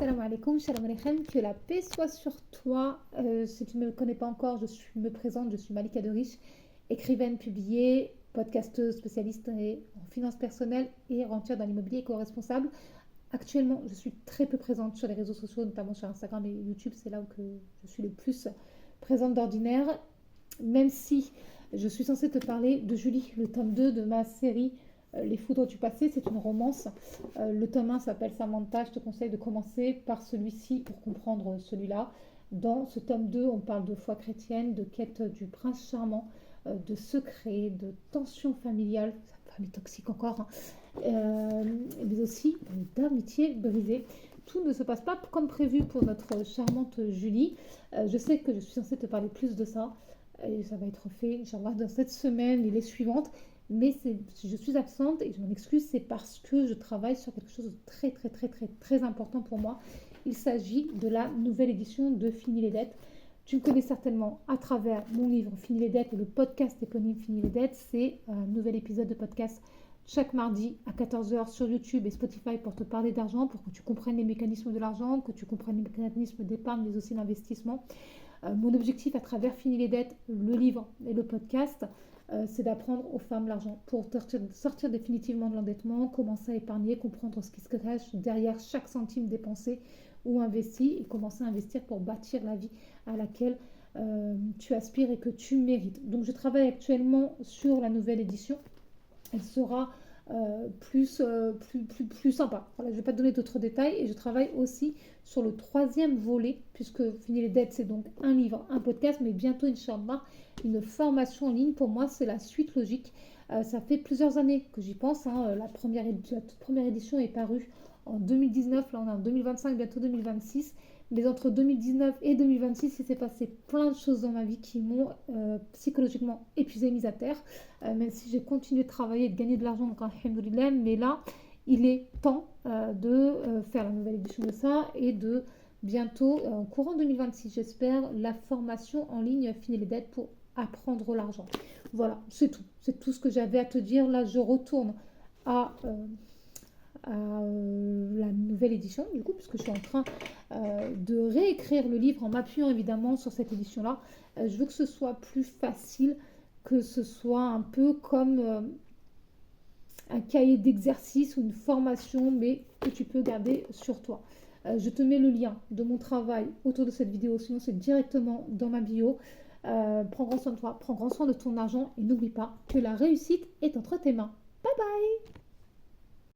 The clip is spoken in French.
Salam alaikum, shalom aleichem, que la paix soit sur toi. Si tu ne me connais pas encore, me présente, je suis Malika Deriche, écrivaine publiée, podcasteuse spécialiste en finances personnelles et rentière dans l'immobilier éco-responsable. Actuellement, je suis très peu présente sur les réseaux sociaux, notamment sur Instagram et YouTube, c'est là où que je suis le plus présente d'ordinaire, même si je suis censée te parler de Julie, le tome 2 de ma série Les foudres du passé. C'est une romance. Le tome 1 s'appelle Samantha. Je te conseille de commencer par celui-ci pour comprendre celui-là. Dans ce tome 2, on parle de foi chrétienne, de quête du prince charmant, de secrets, de tensions familiales, famille toxique encore, hein, mais aussi d'amitié brisée. Tout ne se passe pas comme prévu pour notre charmante Julie. Je sais que je suis censée te parler plus de ça, et ça va être fait, Inch'Allah, dans cette semaine et les suivantes. Mais je suis absente et je m'en excuse, c'est parce que je travaille sur quelque chose de très important pour moi. Il s'agit de la nouvelle édition de Fini les dettes. Tu me connais certainement à travers mon livre Fini les dettes et le podcast éponyme Fini les dettes. C'est un nouvel épisode de podcast chaque mardi à 14h sur YouTube et Spotify pour te parler d'argent, pour que tu comprennes les mécanismes de l'argent, que tu comprennes les mécanismes d'épargne, mais aussi d'investissement. Mon objectif à travers Fini les dettes, le livre et le podcast, c'est d'apprendre aux femmes l'argent pour sortir définitivement de l'endettement, commencer à épargner, comprendre ce qui se cache derrière chaque centime dépensé ou investi et commencer à investir pour bâtir la vie à laquelle tu aspires et que tu mérites. Donc je travaille actuellement sur la nouvelle édition. Elle sera plus sympa. Voilà, je ne vais pas te donner d'autres détails et je travaille aussi sur le troisième volet, puisque Fini les dettes, c'est donc un livre, un podcast, mais bientôt, Inch'Allah, une formation en ligne. Pour moi, c'est la suite logique. Ça fait plusieurs années que j'y pense, hein. La toute première édition est parue en 2019, là on est en 2025, bientôt 2026. Mais entre 2019 et 2026, il s'est passé plein de choses dans ma vie qui m'ont psychologiquement épuisée, mise à terre. Même si j'ai continué de travailler et de gagner de l'argent, donc alhamdoulilah, mais là, il est temps de faire la nouvelle édition de ça et de bientôt, en courant 2026, j'espère, la formation en ligne Fini les dettes pour apprendre l'argent. Voilà, c'est tout. C'est tout ce que j'avais à te dire. Là, je retourne à la nouvelle édition, du coup, puisque je suis en train de réécrire le livre en m'appuyant évidemment sur cette édition-là. Je veux que ce soit plus facile, que ce soit un peu comme un cahier d'exercice ou une formation, mais que tu peux garder sur toi. Je te mets le lien de mon travail autour de cette vidéo, sinon c'est directement dans ma bio. Prends grand soin de toi, prends grand soin de ton argent et n'oublie pas que la réussite est entre tes mains. Bye bye!